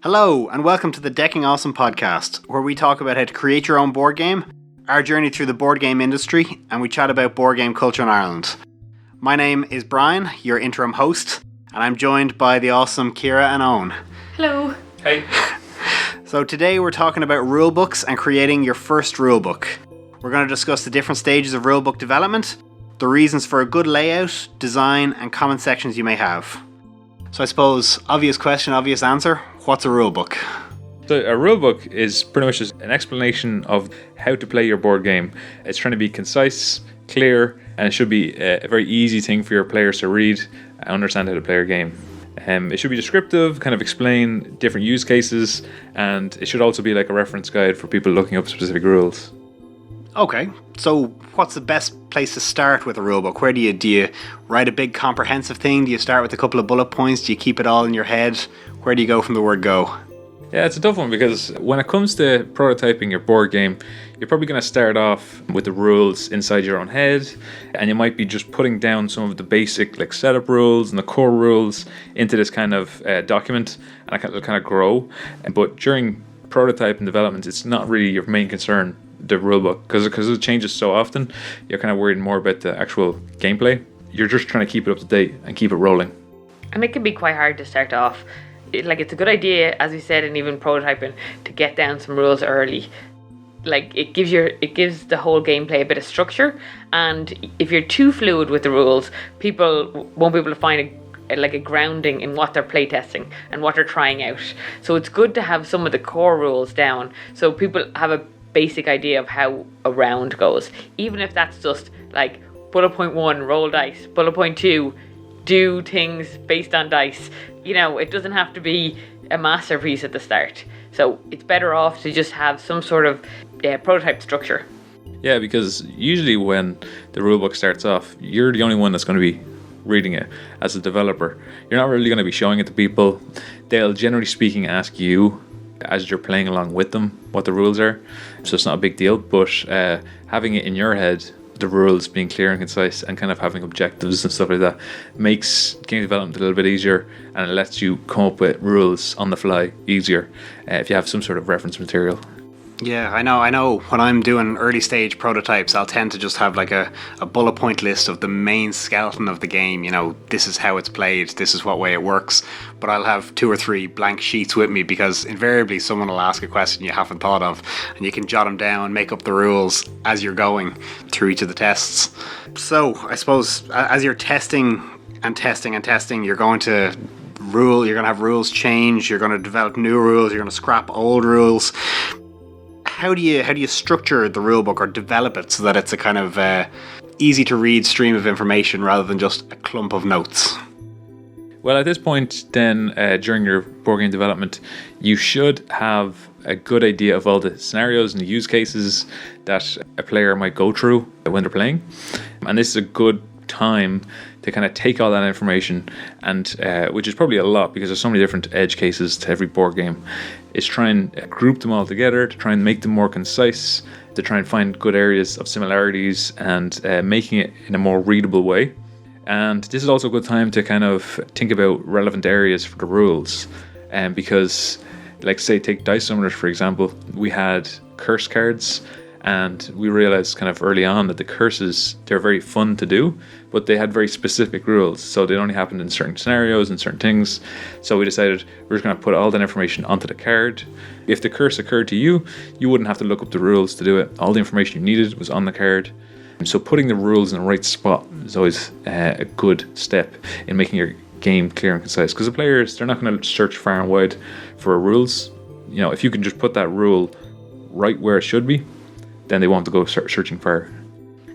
Hello, and welcome to the Decking Awesome podcast, where we talk about how to create your own board game, our journey through the board game industry, and we chat about board game culture in Ireland. My name is Brian, your interim host, and I'm joined by the awesome Ciara and Owen. Hello. Hey. So today we're talking about rulebooks and creating your first rulebook. We're going to discuss the different stages of rulebook development, the reasons for a good layout, design, and common sections you may have. So I suppose, obvious question, obvious answer, what's a rulebook? So a rulebook is pretty much just an explanation of how to play your board game. It's trying to be concise, clear, and it should be a very easy thing for your players to read and understand how to play your game. It should be descriptive, kind of explain different use cases, and it should also be like a reference guide for people looking up specific rules. Okay, so what's the best place to start with a rulebook? Where do you write a big comprehensive thing? Do you start with a couple of bullet points? Do you keep it all in your head? Where do you go from the word go? Yeah, it's a tough one because when it comes to prototyping your board game, you're probably going to start off with the rules inside your own head, and you might be just putting down some of the basic like setup rules and the core rules into this kind of document, and it'll kind of grow. But during prototype and development, it's not really your main concern, the rulebook, because it changes so often. You're kind of worried more about the actual gameplay. You're just trying to keep it up to date and keep it rolling. And it can be quite hard to start off. It's a good idea, as we said, and even prototyping, to get down some rules early. Like it gives the whole gameplay a bit of structure, and if you're too fluid with the rules, people won't be able to find a grounding in what they're playtesting and what they're trying out. So it's good to have some of the core rules down so people have a basic idea of how a round goes, even if that's just like bullet point 1, roll dice, bullet point 2, do things based on dice. It doesn't have to be a masterpiece at the start, so it's better off to just have some sort of prototype structure. Yeah, because usually when the rulebook starts off, you're the only one that's going to be reading it as a developer. You're not really going to be showing it to people. They'll, generally speaking, ask you as you're playing along with them what the rules are, so it's not a big deal. But having it in your head, the rules being clear and concise, and kind of having objectives and stuff like that, makes game development a little bit easier, and it lets you come up with rules on the fly easier if you have some sort of reference material. Yeah, I know. When I'm doing early stage prototypes, I'll tend to just have like a bullet point list of the main skeleton of the game. This is how it's played, this is what way it works. But I'll have 2 or 3 blank sheets with me, because invariably someone will ask a question you haven't thought of, and you can jot them down, make up the rules as you're going through each of the tests. So I suppose as you're testing, you're going to have rules change, you're going to develop new rules, you're going to scrap old rules. How do you structure the rulebook or develop it so that it's a kind of easy to read stream of information rather than just a clump of notes? Well, at this point then, during your board game development, you should have a good idea of all the scenarios and the use cases that a player might go through when they're playing. And this is a good time to kind of take all that information, and which is probably a lot because there's so many different edge cases to every board game, is try and group them all together to try and make them more concise, to try and find good areas of similarities, and making it in a more readable way. And this is also a good time to kind of think about relevant areas for the rules, because like say take Dice Summoners for example, we had curse cards, and we realized kind of early on that the curses, they're very fun to do, but they had very specific rules, so they only happened in certain scenarios and certain things. So we decided we're just going to put all that information onto the card. If the curse occurred to you, you wouldn't have to look up the rules to do it. All the information you needed was on the card. So putting the rules in the right spot is always a good step in making your game clear and concise, because the players, they're not going to search far and wide for rules. If you can just put that rule right where it should be, then they won't have to go searching far.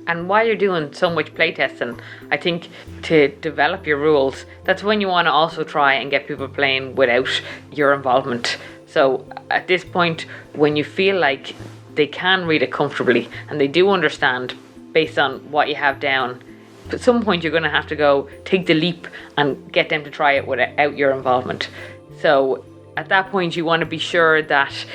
And while you're doing so much playtesting, I think to develop your rules, that's when you want to also try and get people playing without your involvement. So at this point, when you feel like they can read it comfortably and they do understand based on what you have down, at some point you're going to have to go take the leap and get them to try it without your involvement. So at that point, you want to be sure that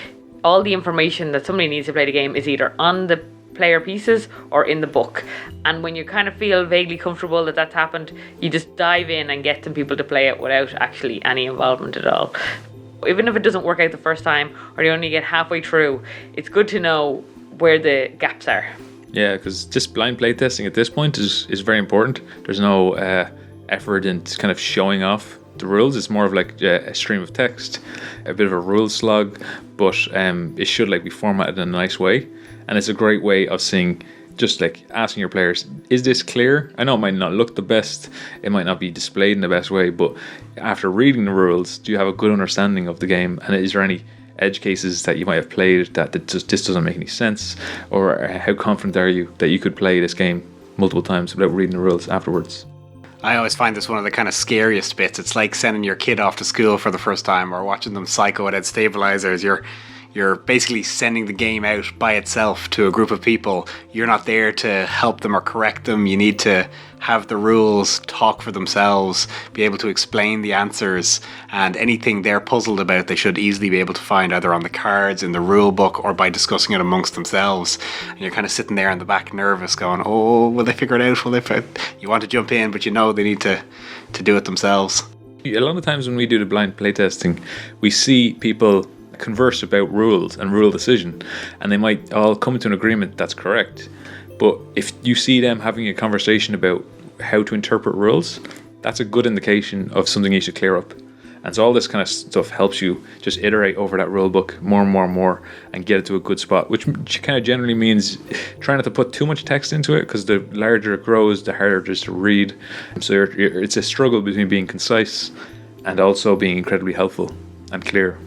all the information that somebody needs to play the game is either on the player pieces or in the book. And when you kind of feel vaguely comfortable that that's happened, you just dive in and get some people to play it without actually any involvement at all. Even if it doesn't work out the first time or you only get halfway through, it's good to know where the gaps are. Yeah, because just blind playtesting at this point is very important. There's no effort in kind of showing off the rules. It's more of like a stream of text, a bit of a rule slug, but it should like be formatted in a nice way. And it's a great way of seeing, just like asking your players, is this clear? I know it might not look the best, it might not be displayed in the best way, but after reading the rules, do you have a good understanding of the game? And is there any edge cases that you might have played that just this doesn't make any sense? Or how confident are you that you could play this game multiple times without reading the rules afterwards? I always find this one of the kind of scariest bits. It's like sending your kid off to school for the first time or watching them psycho without stabilizers. You're basically sending the game out by itself to a group of people. You're not there to help them or correct them. You need to have the rules talk for themselves, be able to explain the answers, and anything they're puzzled about they should easily be able to find either on the cards, in the rule book, or by discussing it amongst themselves. And you're kind of sitting there in the back nervous going, oh, will they figure it out? You want to jump in, but you know they need to do it themselves. A lot of times when we do the blind playtesting, we see people converse about rules and rule decision, and they might all come to an agreement that's correct. But if you see them having a conversation about how to interpret rules, that's a good indication of something you should clear up. And so all this kind of stuff helps you just iterate over that rule book more and more and more and get it to a good spot, which kind of generally means trying not to put too much text into it, because the larger it grows, the harder it is to read. So it's a struggle between being concise and also being incredibly helpful and clear.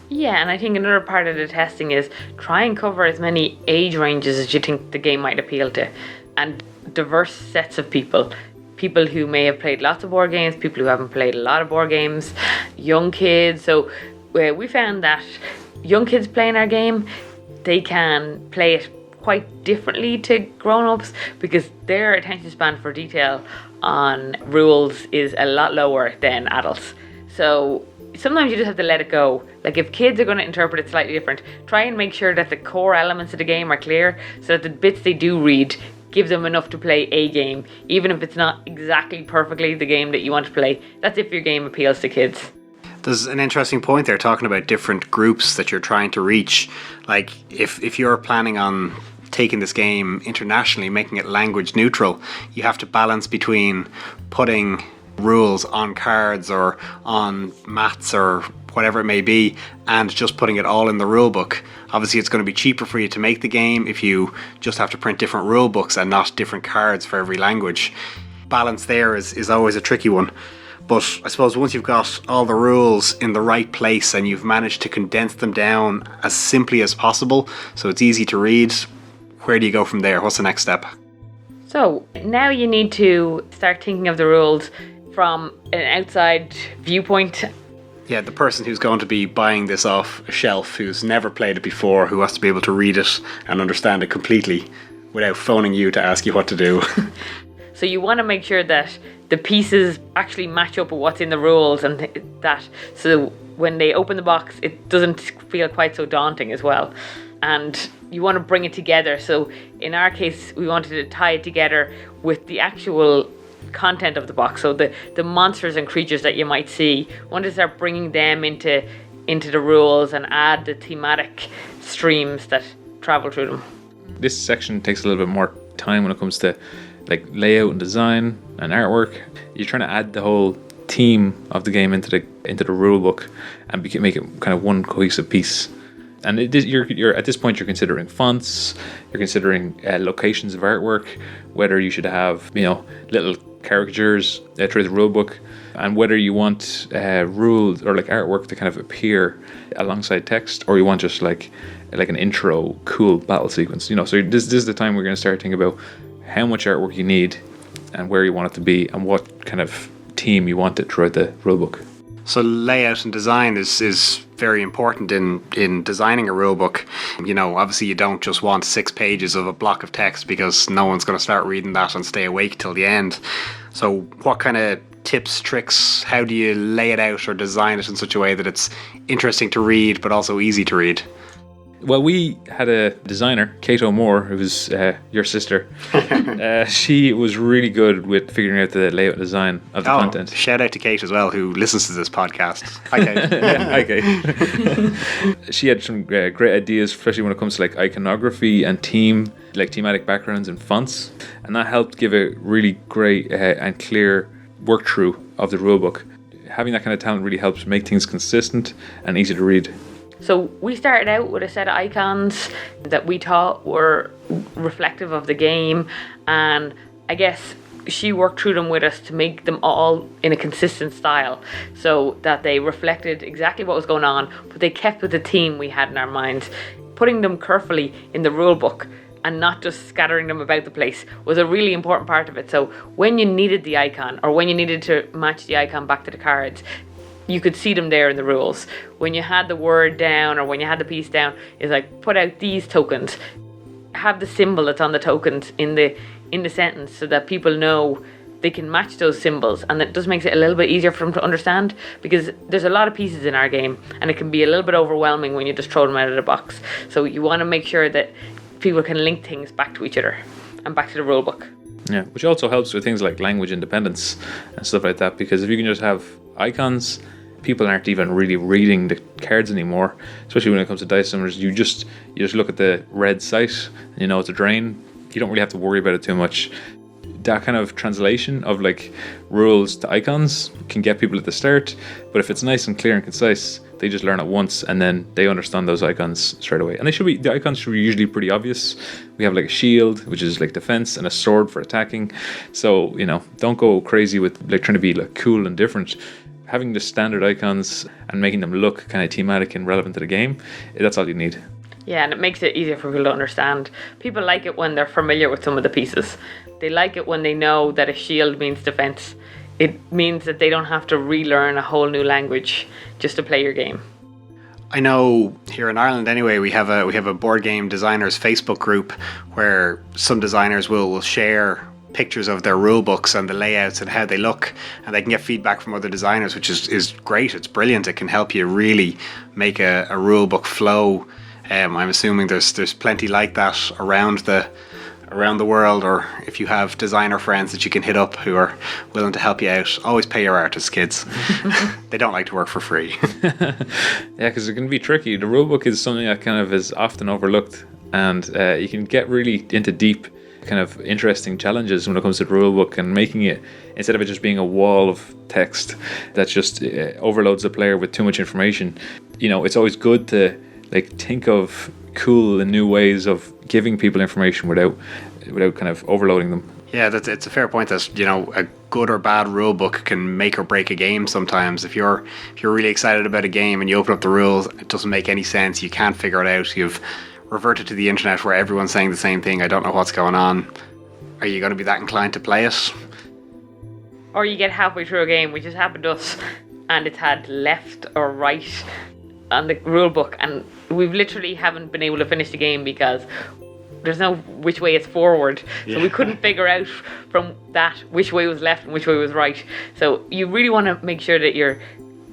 Yeah, and I think another part of the testing is try and cover as many age ranges as you think the game might appeal to, and diverse sets of people. People who may have played lots of board games, people who haven't played a lot of board games, young kids. So we found that young kids playing our game, they can play it quite differently to grown-ups because their attention span for detail on rules is a lot lower than adults. So sometimes you just have to let it go. Like if kids are going to interpret it slightly different, try and make sure that the core elements of the game are clear so that the bits they do read give them enough to play a game, even if it's not exactly perfectly the game that you want to play. That's if your game appeals to kids. There's an interesting point there talking about different groups that you're trying to reach. Like if you're planning on taking this game internationally, making it language neutral, you have to balance between putting rules on cards or on mats or whatever it may be, and just putting it all in the rule book. Obviously it's going to be cheaper for you to make the game if you just have to print different rule books and not different cards for every language. Balance there is always a tricky one. But I suppose once you've got all the rules in the right place and you've managed to condense them down as simply as possible so it's easy to read, where do you go from there? What's the next step? So now you need to start thinking of the rules from an outside viewpoint. Yeah, the person who's going to be buying this off a shelf, who's never played it before, who has to be able to read it and understand it completely without phoning you to ask you what to do. So you want to make sure that the pieces actually match up with what's in the rules, and that so when they open the box it doesn't feel quite so daunting as well. And you want to bring it together. So in our case we wanted to tie it together with the actual content of the box. So the monsters and creatures that you might see, want to start bringing them into the rules and add the thematic streams that travel through them. This section takes a little bit more time when it comes to like layout and design and artwork. You're trying to add the whole theme of the game into the rule book and make it kind of one cohesive piece. And you're at this point you're considering fonts, you're considering locations of artwork, whether you should have little caricatures through the rule book, and whether you want rules or like artwork to kind of appear alongside text, or you want just like an intro cool battle sequence. So this is the time we're going to start thinking about how much artwork you need and where you want it to be and what kind of theme you want it throughout the rulebook. So layout and design is very important in designing a rulebook. Obviously you don't just want 6 pages of a block of text because no one's going to start reading that and stay awake till the end. So what kind of tips, tricks, how do you lay it out or design it in such a way that it's interesting to read but also easy to read? Well, we had a designer, Kato Moore, who was your sister. She was really good with figuring out the layout design of the content. Shout out to Kate as well, who listens to this podcast. Hi, Kate. Hi, Kate. She had some great ideas, especially when it comes to like iconography and thematic backgrounds and fonts, and that helped give a really great and clear work through of the rulebook. Having that kind of talent really helps make things consistent and easy to read. So we started out with a set of icons that we thought were reflective of the game, and I guess she worked through them with us to make them all in a consistent style so that they reflected exactly what was going on, but they kept with the theme we had in our minds. Putting them carefully in the rule book and not just scattering them about the place was a really important part of it. So when you needed the icon, or when you needed to match the icon back to the cards, you could see them there in the rules. When you had the word down, or when you had the piece down, it's like, put out these tokens, have the symbol that's on the tokens in the sentence so that people know they can match those symbols, and that just makes it a little bit easier for them to understand, because there's a lot of pieces in our game and it can be a little bit overwhelming when you just throw them out of the box. So you want to make sure that people can link things back to each other and back to the rule book. Yeah, which also helps with things like language independence and stuff like that, because if you can just have icons, people aren't even really reading the cards anymore, especially when it comes to dice summoners. You just look at the red site and you know it's a drain. You don't really have to worry about it too much. That kind of translation of like rules to icons can get people at the start, but if it's nice and clear and concise, they just learn it once and then they understand those icons straight away. And the icons should be usually pretty obvious. We have like a shield, which is like defense, and a sword for attacking. So, don't go crazy with like trying to be like cool and different. Having the standard icons and making them look kind of thematic and relevant to the game, that's all you need. Yeah, and it makes it easier for people to understand. People like it when they're familiar with some of the pieces. They like it when they know that a shield means defense. It means that they don't have to relearn a whole new language just to play your game. I know here in Ireland anyway, we have a board game designers Facebook group where some designers will share pictures of their rule books and the layouts and how they look, and they can get feedback from other designers, which is great. It's brilliant. It can help you really make a rule book flow. I'm assuming there's plenty like that around the world, or if you have designer friends that you can hit up who are willing to help you out. Always pay your artists, kids. They don't like to work for free. Yeah, because it can be tricky. The rulebook is something that kind of is often overlooked, and you can get really into deep kind of interesting challenges when it comes to the rulebook, and making it, instead of it just being a wall of text that just overloads the player with too much information, it's always good to like think of cool and new ways of giving people information without kind of overloading them. Yeah, it's a fair point that a good or bad rule book can make or break a game sometimes. If you're really excited about a game and you open up the rules, it doesn't make any sense, you can't figure it out, you've reverted to the internet where everyone's saying the same thing, I don't know what's going on. Are you going to be that inclined to play it? Or you get halfway through a game, which has happened to us, and it's had left or right on the rule book, and we've literally haven't been able to finish the game because there's no which way it's forward. So we couldn't figure out from that which way was left and which way was right. So you really want to make sure that you're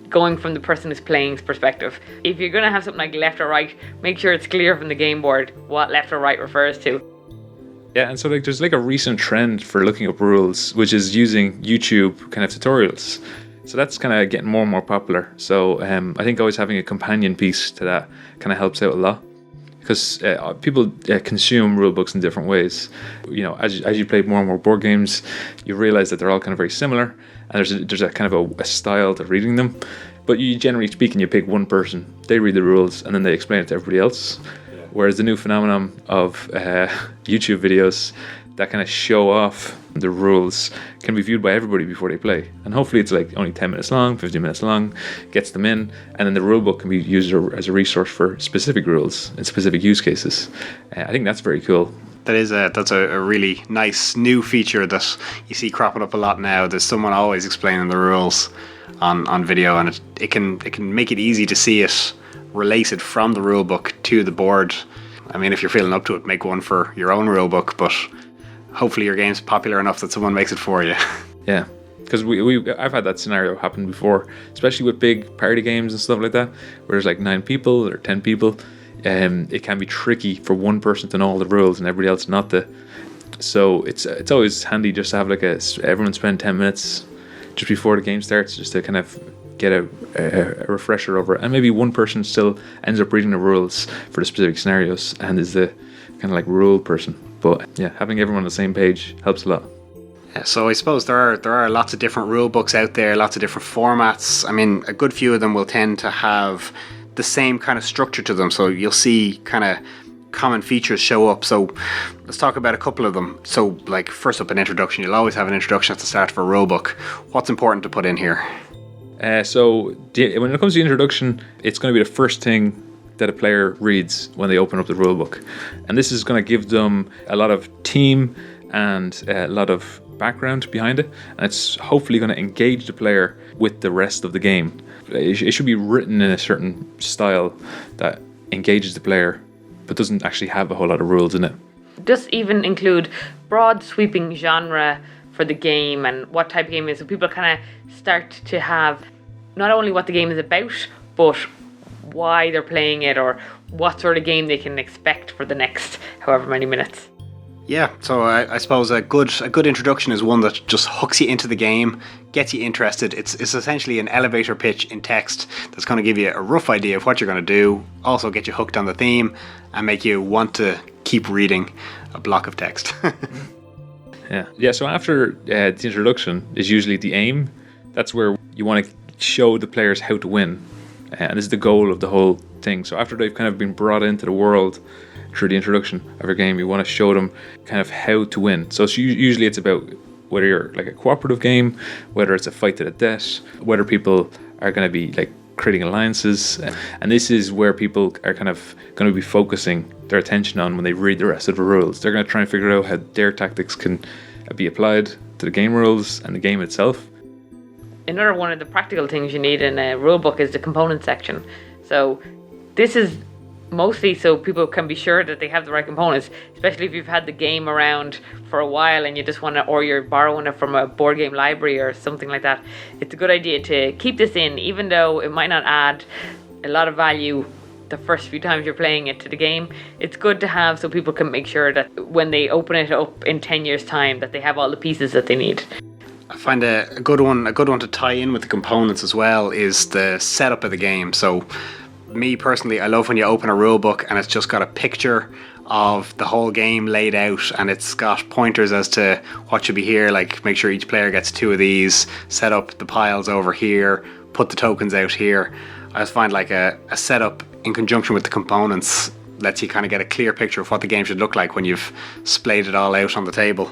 going from the person who's playing's perspective. If you're going to have something like left or right, make sure it's clear from the game board what left or right refers to. Yeah, and so there's a recent trend for looking up rules, which is using YouTube kind of tutorials. So that's kind of getting more and more popular. So I think always having a companion piece to that kind of helps out a lot, because people consume rule books in different ways. As you play more and more board games, you realize that they're all kind of very similar, and there's a kind of a style to reading them. But you, generally speaking, you pick one person, they read the rules, and then they explain it to everybody else. Whereas the new phenomenon of YouTube videos that kind of show off the rules can be viewed by everybody before they play. And hopefully it's like only 10 minutes long, 15 minutes long, gets them in, and then the rule book can be used as a resource for specific rules and specific use cases. I think that's very cool. That's a really nice new feature that you see cropping up a lot now. There's someone always explaining the rules on video, and it can make it easy to see it related from the rule book to the board. I mean, if you're feeling up to it, make one for your own rule book, but hopefully your game's popular enough that someone makes it for you. Yeah, because I've had that scenario happen before, especially with big party games and stuff like that, where there's like 9 people or 10 people. it can be tricky for one person to know all the rules and everybody else not to. So it's always handy just to have like everyone spend 10 minutes just before the game starts, just to kind of get a refresher over it. And maybe one person still ends up reading the rules for the specific scenarios and is the kind of like rule person. But yeah, having everyone on the same page helps a lot. Yeah, so I suppose there are lots of different rule books out there, lots of different formats. I mean, a good few of them will tend to have the same kind of structure to them, so you'll see kind of common features show up. So let's talk about a couple of them. So like first up, an introduction. You'll always have an introduction at the start of a rule book. What's important to put in here? So when it comes to the introduction, it's going to be the first thing that a player reads when they open up the rule book, and this is going to give them a lot of team and a lot of background behind it, and it's hopefully going to engage the player with the rest of the game. It should be written in a certain style that engages the player but doesn't actually have a whole lot of rules in it. Just even include broad sweeping genre for the game and what type of game it is, so people kind of start to have not only what the game is about, but why they're playing it or what sort of game they can expect for the next however many minutes. Yeah, so I suppose a good introduction is one that just hooks you into the game, gets you interested. It's essentially an elevator pitch in text that's going to give you a rough idea of what you're going to do, also get you hooked on the theme, and make you want to keep reading a block of text. Yeah. So after the introduction is usually the aim. That's where you want to show the players how to win, and this is the goal of the whole thing. So after they've kind of been brought into the world through the introduction of your game, you want to show them kind of how to win. So usually it's about whether you're like a cooperative game, whether it's a fight to the death, whether people are going to be like creating alliances, and this is where people are kind of going to be focusing their attention on when they read the rest of the rules. They're going to try and figure out how their tactics can be applied to the game rules and the game itself. Another one of the practical things you need in a rulebook is the component section. So this is mostly so people can be sure that they have the right components, especially if you've had the game around for a while and you just want to, or you're borrowing it from a board game library or something like that. It's a good idea to keep this in, even though it might not add a lot of value the first few times you're playing it to the game. It's good to have so people can make sure that when they open it up in 10 years time that they have all the pieces that they need. I find a good one to tie in with the components as well is the setup of the game. So me personally, I love when you open a rule book and it's just got a picture of the whole game laid out, and it's got pointers as to what should be here, like make sure each player gets 2 of these, set up the piles over here, put the tokens out here. I just find like a setup in conjunction with the components lets you kind of get a clear picture of what the game should look like when you've splayed it all out on the table.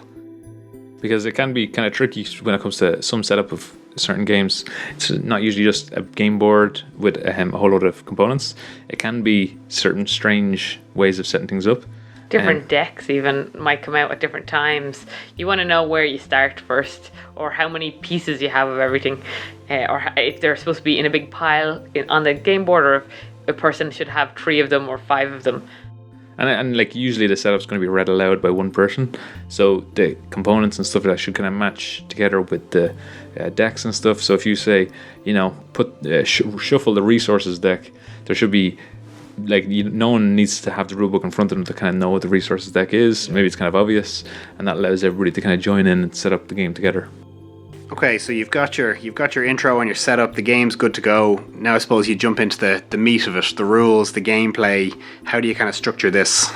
Because it can be kind of tricky when it comes to some setup of certain games. It's not usually just a game board with a whole load of components. It can be certain strange ways of setting things up. Different decks even might come out at different times. You want to know where you start first, or how many pieces you have of everything, or if they're supposed to be in a big pile on the game board, or if a person should have 3 of them or 5 of them. And like usually the setup's going to be read aloud by one person, so the components and stuff like that should kind of match together with the decks and stuff. So if you say, shuffle the resources deck, there should be like no one needs to have the rulebook in front of them to kind of know what the resources deck is. Maybe it's kind of obvious, and that allows everybody to kind of join in and set up the game together. Okay, so you've got your intro and your setup. The game's good to go. Now I suppose you jump into the meat of it, the rules, the gameplay. How do you kind of structure this?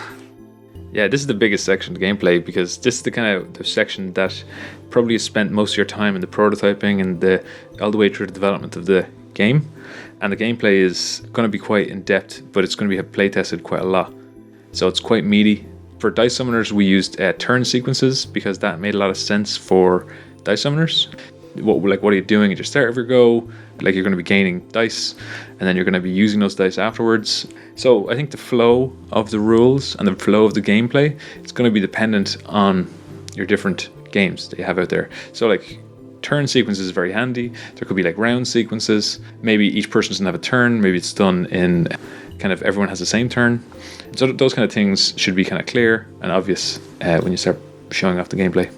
Yeah, this is the biggest section of the gameplay, because this is the kind of the section that probably has spent most of your time in the prototyping and all the way through the development of the game. And the gameplay is going to be quite in depth, but it's going to be play tested quite a lot. So it's quite meaty. For dice summoners, we used turn sequences because that made a lot of sense for dice summoners. What are you doing at your start of your go? Like you're going to be gaining dice, and then you're going to be using those dice afterwards. So I think the flow of the rules and the flow of the gameplay, it's going to be dependent on your different games that you have out there. So like turn sequences is very handy. There could be like round sequences. Maybe each person doesn't have a turn. Maybe it's done in kind of everyone has the same turn. So those kind of things should be kind of clear and obvious when you start showing off the gameplay.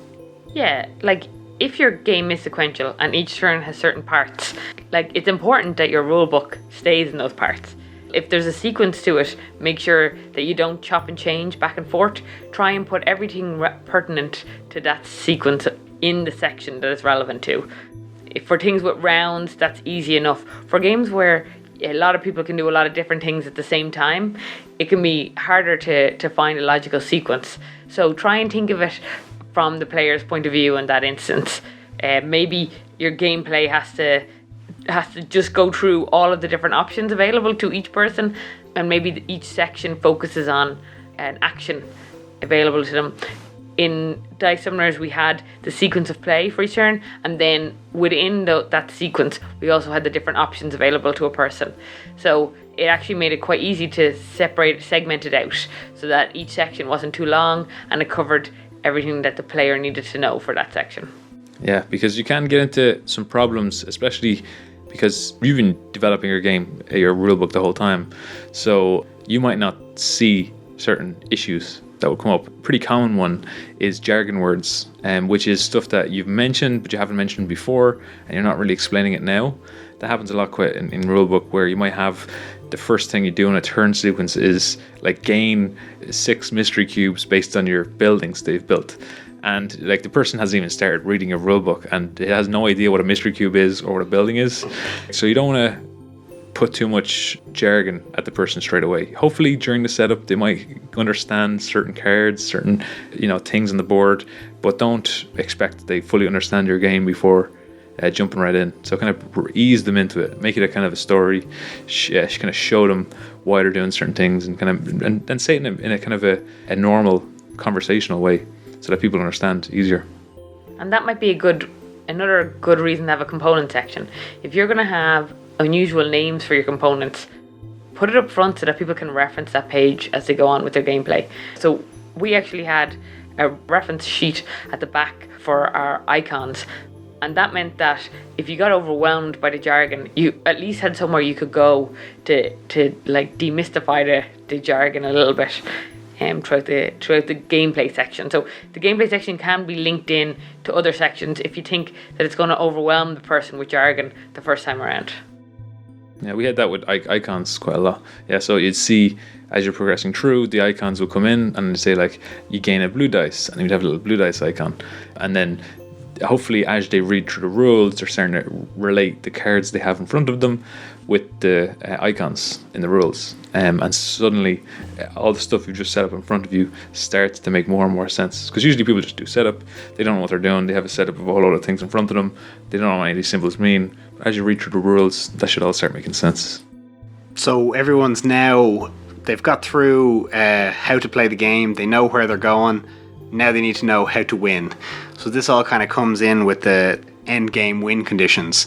Yeah, like if your game is sequential and each turn has certain parts, like it's important that your rulebook stays in those parts. If there's a sequence to it, make sure that you don't chop and change back and forth. Try and put everything pertinent to that sequence in the section that it's relevant to. For things with rounds, that's easy enough. For games where a lot of people can do a lot of different things at the same time, it can be harder to find a logical sequence. So try and think of it from the player's point of view in that instance. Maybe your gameplay has to just go through all of the different options available to each person, and maybe each section focuses on an action available to them. In Dice Summoners, we had the sequence of play for each turn, and then within that sequence, we also had the different options available to a person. So it actually made it quite easy to segment it out, so that each section wasn't too long, and it covered everything that the player needed to know for that section. Yeah, because you can get into some problems, especially because you've been developing your game, your rulebook the whole time. So you might not see certain issues that will come up. A pretty common one is jargon words, which is stuff that you've mentioned but you haven't mentioned before, and you're not really explaining it now. That happens a lot quite in rulebook, where you might have the first thing you do in a turn sequence is like gain 6 mystery cubes based on your buildings they've built. And like the person hasn't even started reading a rulebook and it has no idea what a mystery cube is or what a building is. So you don't want to put too much jargon at the person straight away. Hopefully during the setup they might understand certain cards, certain things on the board, but don't expect they fully understand your game before jumping right in. So kind of ease them into it, make it a kind of a story, kind of show them why they're doing certain things, and kind of and say it in a kind of a normal conversational way, so that people understand easier. And that might be another good reason to have a component section. If you're going to have unusual names for your components, put it up front so that people can reference that page as they go on with their gameplay. So we actually had a reference sheet at the back for our icons, and that meant that if you got overwhelmed by the jargon, you at least had somewhere you could go to like demystify the jargon a little bit throughout the gameplay section. So the gameplay section can be linked in to other sections if you think that it's going to overwhelm the person with jargon the first time around. Yeah, we had that with icons quite a lot. Yeah, so you'd see as you're progressing through, the icons will come in and they'd say like, you gain a blue dice, and you'd have a little blue dice icon. And then hopefully as they read through the rules, they're starting to relate the cards they have in front of them with the icons in the rules. And suddenly all the stuff you've just set up in front of you starts to make more and more sense. Because usually people just do setup, they don't know what they're doing, they have a setup of a whole lot of things in front of them, they don't know what any of these symbols mean. But as you read through the rules, that should all start making sense. So everyone's now, they've got through how to play the game, they know where they're going, now they need to know how to win. So this all kind of comes in with the end game win conditions.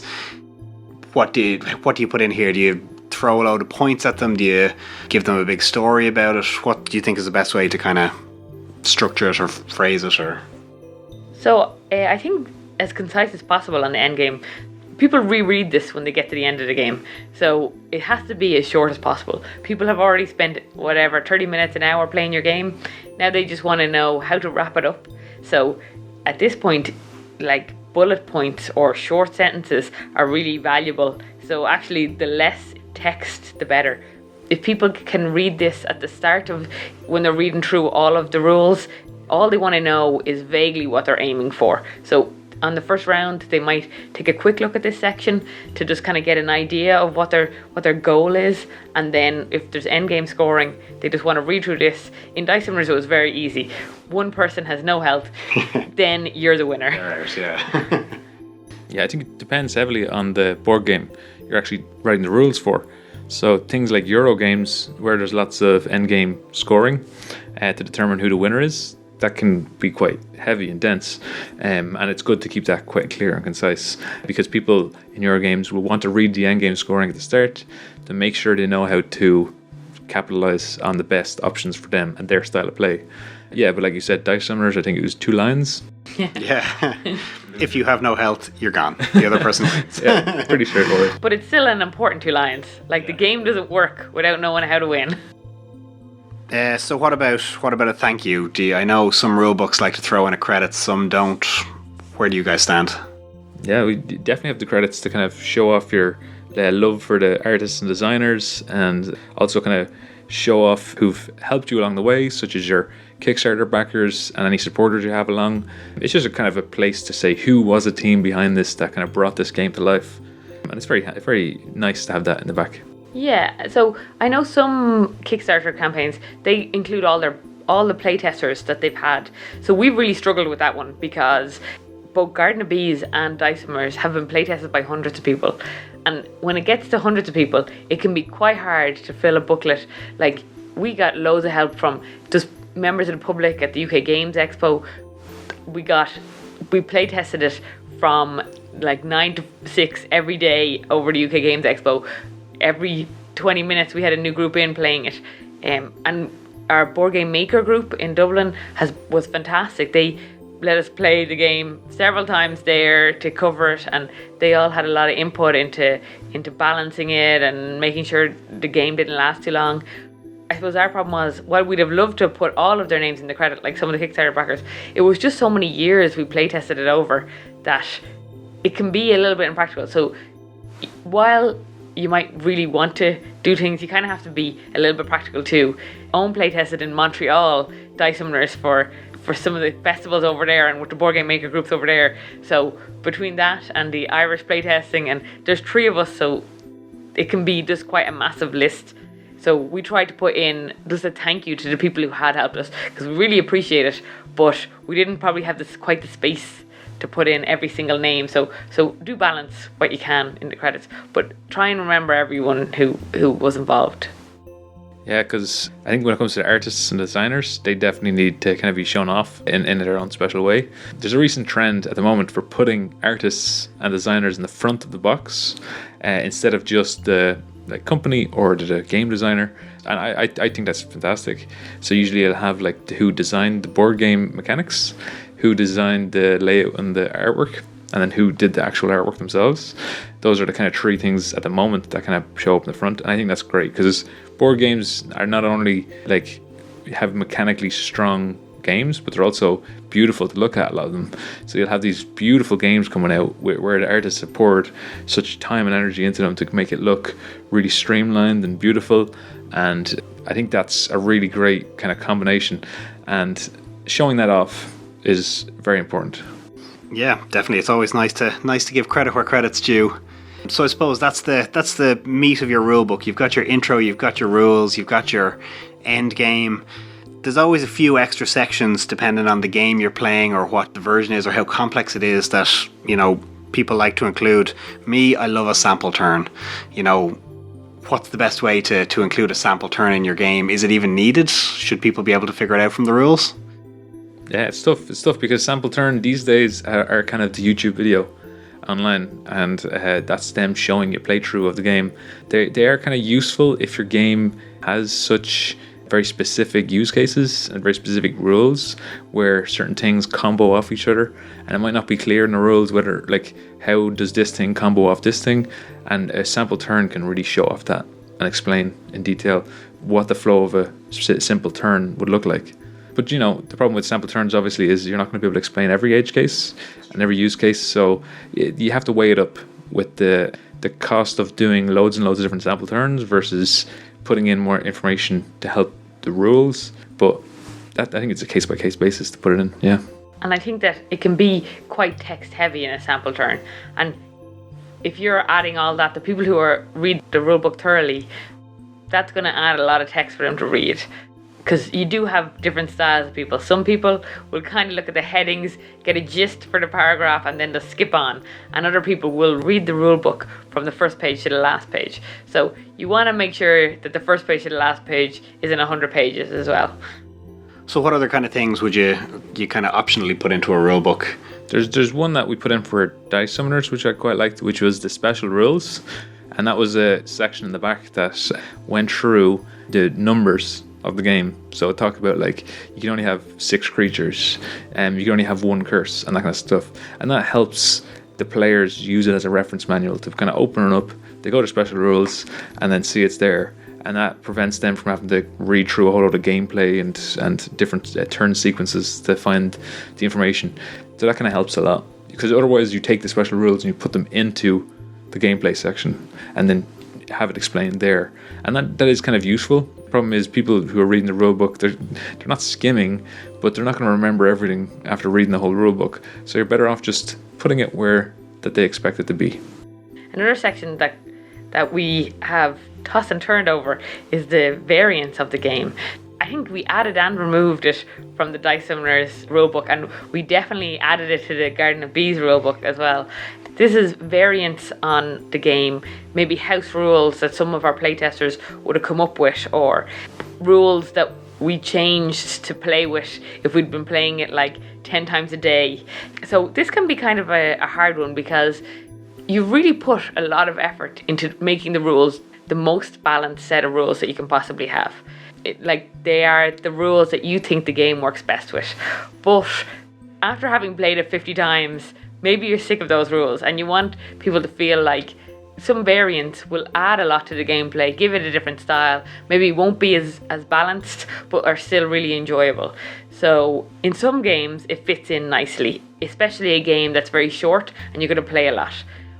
What do you put in here? Do you throw a load of points at them? Do you give them a big story about it? What do you think is the best way to kind of structure it or phrase it? Or So I think as concise as possible on the end game. People reread this when they get to the end of the game, so it has to be as short as possible. People have already spent 30 minutes, an hour playing your game. Now they just want to know how to wrap it up. So at this point, like, bullet points or short sentences are really valuable. So actually, the less text, the better. If people can read this at the start of when they're reading through all of the rules, all they want to know is vaguely what they're aiming for. So on the first round, they might take a quick look at this section to just kind of get an idea of what their goal is, and then if there's endgame scoring, they just want to read through this. In Dice Summoners, it was very easy. One person has no health, then you're the winner. Right, yeah. Yeah, I think it depends heavily on the board game you're actually writing the rules for. So things like Euro games, where there's lots of endgame scoring to determine who the winner is, that can be quite heavy and dense, and it's good to keep that quite clear and concise, because people in Euro games will want to read the endgame scoring at the start to make sure they know how to capitalize on the best options for them and their style of play. Yeah, but like you said, Dice Summoners, I think it was 2 lines. Yeah. If you have no health, you're gone. The other person wins. Yeah, pretty straightforward. But it's still an important 2 lines. Like, the game doesn't work without knowing how to win. So what about a thank you? I know some rule books like to throw in a credit, some don't. Where do you guys stand? Yeah, we definitely have the credits to kind of show off your love for the artists and designers, and also kind of show off who've helped you along the way, such as your Kickstarter backers and any supporters you have along. It's just a kind of a place to say who was a team behind this that kind of brought this game to life, and it's very nice to have that in the back. Yeah, so I know some Kickstarter campaigns, they include all the playtesters that they've had. So we've really struggled with that one because both Garden of Bees and Dicemers have been playtested by hundreds of people. And when it gets to hundreds of people, it can be quite hard to fill a booklet. Like, we got loads of help from just members of the public at the UK Games Expo. We playtested it from like 9 to 6 every day over the UK Games Expo. Every 20 minutes we had a new group in playing it. And our board game maker group in Dublin was fantastic. They let us play the game several times there to cover it, and they all had a lot of input into balancing it and making sure the game didn't last too long. I suppose our problem was, while we'd have loved to put all of their names in the credit, like some of the Kickstarter backers, it was just so many years we play tested it over that it can be a little bit impractical. So while you might really want to do things, you kind of have to be a little bit practical too. Owen play tested in Montreal Dice Summoners for some of the festivals over there and with the board game maker groups over there. So between that and the Irish playtesting, and there's 3 of us, so it can be just quite a massive list. So we tried to put in just a thank you to the people who had helped us, because we really appreciate it, but we didn't probably have quite the space to put in every single name. So do balance what you can in the credits, but try and remember everyone who was involved. Yeah, because I think when it comes to artists and designers, they definitely need to kind of be shown off in their own special way. There's a recent trend at the moment for putting artists and designers in the front of the box instead of just the company or the game designer, and I think that's fantastic. So usually I'll have like who designed the board game mechanics, who designed the layout and the artwork, and then who did the actual artwork themselves. Those are the kind of 3 things at the moment that kind of show up in the front, and I think that's great because board games are not only like have mechanically strong games, but they're also beautiful to look at, a lot of them. So you'll have these beautiful games coming out where the artists have poured such time and energy into them to make it look really streamlined and beautiful, and I think that's a really great kind of combination, and showing that off is very important. Yeah, definitely. It's always nice to give credit where credit's due. So I suppose that's the meat of your rule book. You've got your intro, you've got your rules, you've got your end game. There's always a few extra sections depending on the game you're playing or what the version is or how complex it is that, people like to include. Me, I love a sample turn. What's the best way to include a sample turn in your game? Is it even needed? Should people be able to figure it out from the rules? Yeah, it's tough. It's tough because sample turn these days are kind of the YouTube video online, and that's them showing you a playthrough of the game. They are kind of useful if your game has such very specific use cases and very specific rules where certain things combo off each other, and it might not be clear in the rules whether, like, how does this thing combo off this thing, and a sample turn can really show off that and explain in detail what the flow of a simple turn would look like. But the problem with sample turns obviously is you're not going to be able to explain every edge case and every use case, so you have to weigh it up with the cost of doing loads and loads of different sample turns versus putting in more information to help the rules. But I think it's a case by case basis to put it in. Yeah. And I think that it can be quite text heavy in a sample turn, and if you're adding all that, the people who read the rulebook thoroughly, that's going to add a lot of text for them to read. Because you do have different styles of people. Some people will kind of look at the headings, get a gist for the paragraph, and then they'll skip on. And other people will read the rule book from the first page to the last page. So you want to make sure that the first page to the last page is in 100 pages as well. So what other kind of things would you kind of optionally put into a rule book? There's one that we put in for Dice Summoners, which I quite liked, which was the special rules. And that was a section in the back that went through the numbers of the game. So it talked about, like, you can only have 6 creatures and you can only have 1 curse and that kind of stuff, and that helps the players use it as a reference manual to kind of open it up. They go to special rules and then see it's there, and that prevents them from having to read through a whole lot of gameplay and different turn sequences to find the information. So that kind of helps a lot, because otherwise you take the special rules and you put them into the gameplay section and then have it explained there, and that is kind of useful. Problem is, people who are reading the rulebook, they're not skimming, but they're not going to remember everything after reading the whole rulebook. So you're better off just putting it where that they expect it to be. Another section that we have tossed and turned over is the variants of the game. I think we added and removed it from the Dice Summoners rulebook, and we definitely added it to the Garden of Bees rulebook as well. This is variants on the game, maybe house rules that some of our playtesters would have come up with, or rules that we changed to play with if we'd been playing it like 10 times a day. So this can be kind of a hard one, because you really put a lot of effort into making the rules the most balanced set of rules that you can possibly have. They are the rules that you think the game works best with. But after having played it 50 times, maybe you're sick of those rules and you want people to feel like some variants will add a lot to the gameplay, give it a different style, maybe it won't be as balanced, but are still really enjoyable. So in some games it fits in nicely, especially a game that's very short and you're going to play a lot.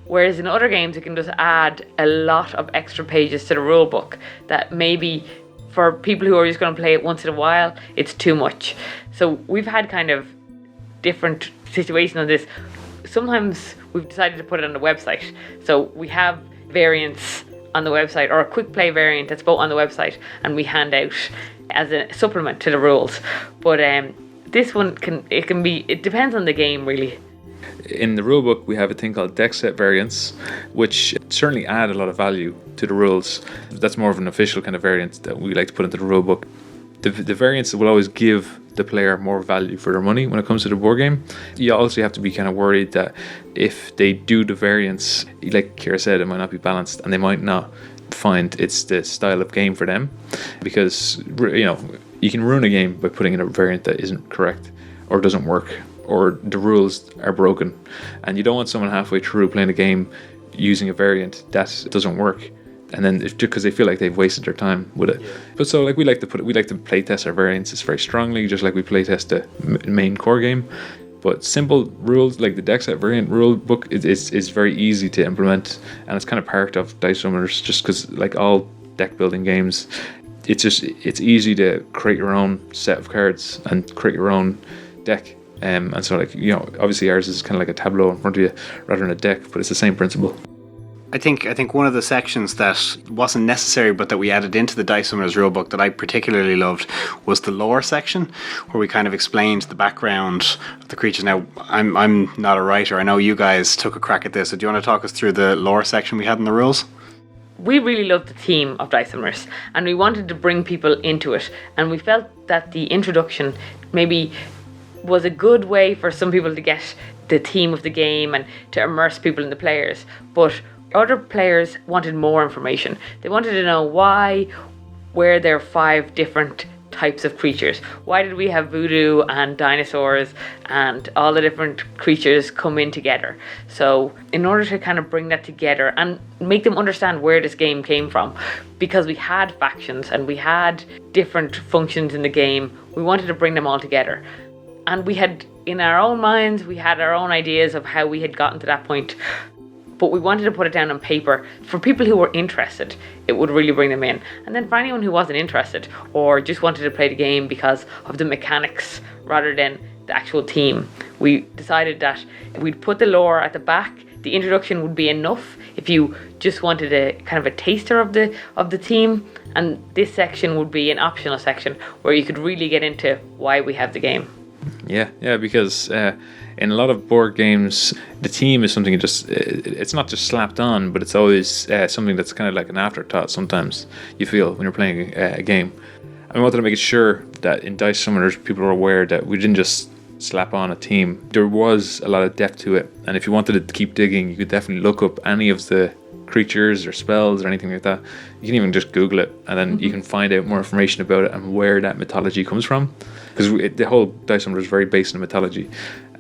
Whereas in other games it can just add a lot of extra pages to the rulebook that maybe for people who are just going to play it once in a while, it's too much. So we've had kind of different situations on this. Sometimes we've decided to put it on the website. So we have variants on the website, or a quick play variant that's both on the website, and we hand out as a supplement to the rules. But this one it depends on the game really. In the rulebook, we have a thing called deck set variants, which certainly add a lot of value to the rules. That's more of an official kind of variant that we like to put into the rulebook. The variants will always give the player more value for their money when it comes to the board game. You also have to be kind of worried that if they do the variants, like Kira said, it might not be balanced and they might not find it's the style of game for them, because you can ruin a game by putting in a variant that isn't correct or doesn't work, or the rules are broken, and you don't want someone halfway through playing a game using a variant that doesn't work, and then because they feel like they've wasted their time with it. But so we like to playtest our variants very strongly, just like we playtest the main core game. But simple rules like the deck set variant rule book is very easy to implement, and it's kind of part of Dice Summoners, just because like all deck building games, it's easy to create your own set of cards and create your own deck. And so obviously ours is kind of like a tableau in front of you rather than a deck, but it's the same principle. I think one of the sections that wasn't necessary but that we added into the Dice Summoners rulebook that I particularly loved was the lore section, where we kind of explained the background of the creatures. Now, I'm not a writer. I know you guys took a crack at this. So do you want to talk us through the lore section we had in the rules? We really loved the theme of Dice Summoners, and we wanted to bring people into it, and we felt that the introduction maybe was a good way for some people to get the theme of the game and to immerse people in the players. But other players wanted more information. They wanted to know why were there 5 different types of creatures? Why did we have voodoo and dinosaurs and all the different creatures come in together? So in order to kind of bring that together and make them understand where this game came from, because we had factions and we had different functions in the game, we wanted to bring them all together. And we had, in our own minds, we had our own ideas of how we had gotten to that point, but we wanted to put it down on paper. For people who were interested, it would really bring them in. And then for anyone who wasn't interested or just wanted to play the game because of the mechanics rather than the actual theme, we decided that we'd put the lore at the back. The introduction would be enough if you just wanted a kind of a taster of the theme, and this section would be an optional section where you could really get into why we have the game. Yeah, because in a lot of board games, the theme is something it's not just slapped on, but it's always something that's kind of like an afterthought sometimes, you feel, when you're playing a game. And we wanted to make sure that in Dice Summoners, people were aware that we didn't just slap on a theme. There was a lot of depth to it, and if you wanted to keep digging, you could definitely look up any of the creatures or spells or anything like that. You can even just Google it, and then you can find out more information about it and where that mythology comes from, because the whole Dice Summoner is very based in mythology.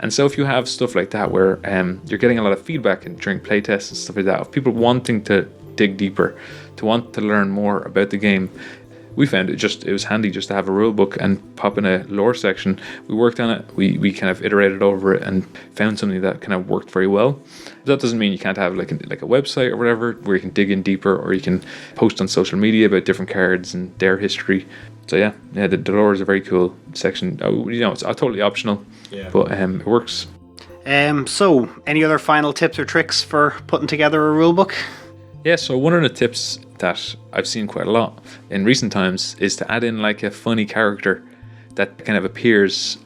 And so if you have stuff like that where you're getting a lot of feedback during playtests and stuff like that of people wanting to dig deeper, to want to learn more about the game, we found it was handy just to have a rule book and pop in a lore section. We worked on it, we kind of iterated over it and found something that kind of worked very well. That doesn't mean you can't have like a website or whatever where you can dig in deeper, or you can post on social media about different cards and their history. So yeah, the lore is a very cool section. It's totally optional, but it works. So any other final tips or tricks for putting together a rulebook? Yeah, so one of the tips that I've seen quite a lot in recent times is to add in like a funny character that kind of appears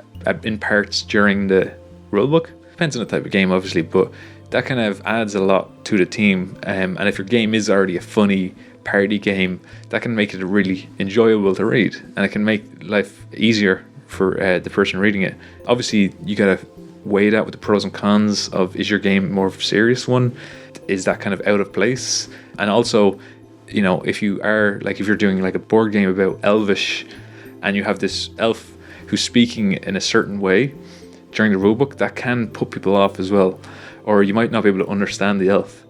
in parts during the rulebook. Depends on the type of game, obviously, but that kind of adds a lot to the team. And if your game is already a funny party game, that can make it really enjoyable to read, and it can make life easier for the person reading it. Obviously, you gotta weigh that with the pros and cons of, is your game more of a serious one? Is that kind of out of place? And also, if you're doing like a board game about Elvish and you have this elf who's speaking in a certain way during the rulebook, that can put people off as well, or you might not be able to understand the elf.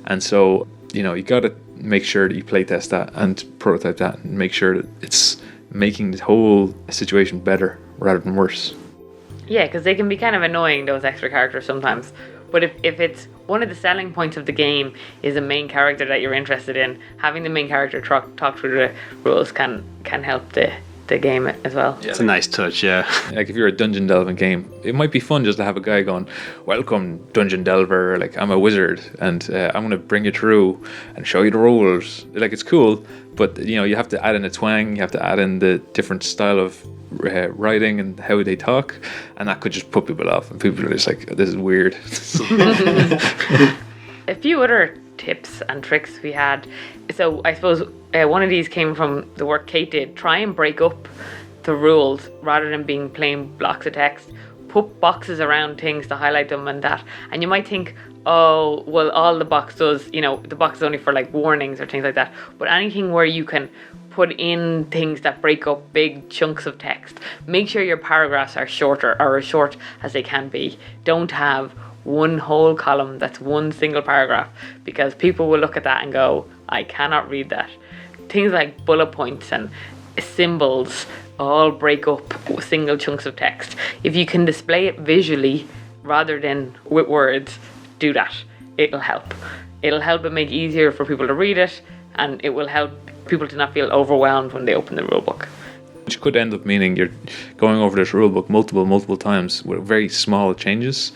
And so, you gotta make sure that you playtest that and prototype that and make sure that it's making the whole situation better rather than worse. Yeah, because they can be kind of annoying, those extra characters sometimes. But if it's one of the selling points of the game is a main character that you're interested in, having the main character talk through the rules can help the game as well. It's a nice touch, yeah. Like if you're a dungeon delving game, it might be fun just to have a guy going, "Welcome, dungeon delver, like I'm a wizard and I'm going to bring you through and show you the rules." Like it's cool, but you have to add in a twang, you have to add in the different style of writing and how they talk, and that could just put people off, and people are just like, "This is weird." A few other tips and tricks we had. So I suppose one of these came from the work Kate did. Try and break up the rules rather than being plain blocks of text. Put boxes around things to highlight them and that. And you might think, oh, well, all the box does, the box is only for like warnings or things like that. But anything where you can put in things that break up big chunks of text. Make sure your paragraphs are shorter, or as short as they can be. Don't have one whole column that's one single paragraph, because people will look at that and go, I cannot read that. Things like bullet points and symbols all break up single chunks of text. If you can display it visually rather than with words, do that. It'll help. It'll help it make it easier for people to read it, and it will help people to not feel overwhelmed when they open the rulebook. Which could end up meaning you're going over this rulebook multiple times with very small changes.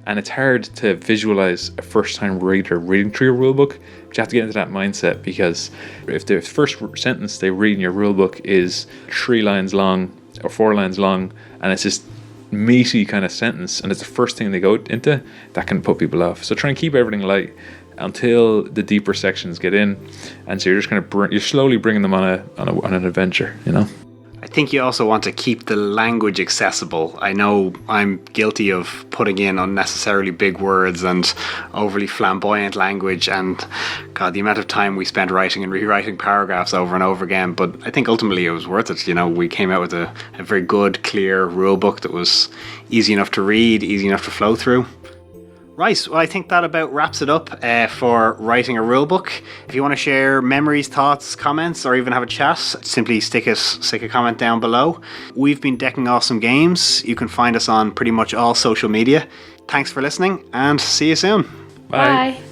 And it's hard to visualize a first-time reader reading through your rulebook, but you have to get into that mindset, because if the first sentence they read in your rulebook is 3 lines long or 4 lines long, and it's this meaty kind of sentence, and it's the first thing they go into, that can put people off. So try and keep everything light until the deeper sections get in, and so you're just kind of you're slowly bringing them on an adventure, I think you also want to keep the language accessible. I know I'm guilty of putting in unnecessarily big words and overly flamboyant language, and God, the amount of time we spent writing and rewriting paragraphs over and over again, but I think ultimately it was worth it. We came out with a very good, clear rule book that was easy enough to read, easy enough to flow through. Right, well, I think that about wraps it up for writing a rulebook. If you want to share memories, thoughts, comments, or even have a chat, simply stick a comment down below. We've been Decking Awesome Games. You can find us on pretty much all social media. Thanks for listening, and see you soon. Bye. Bye.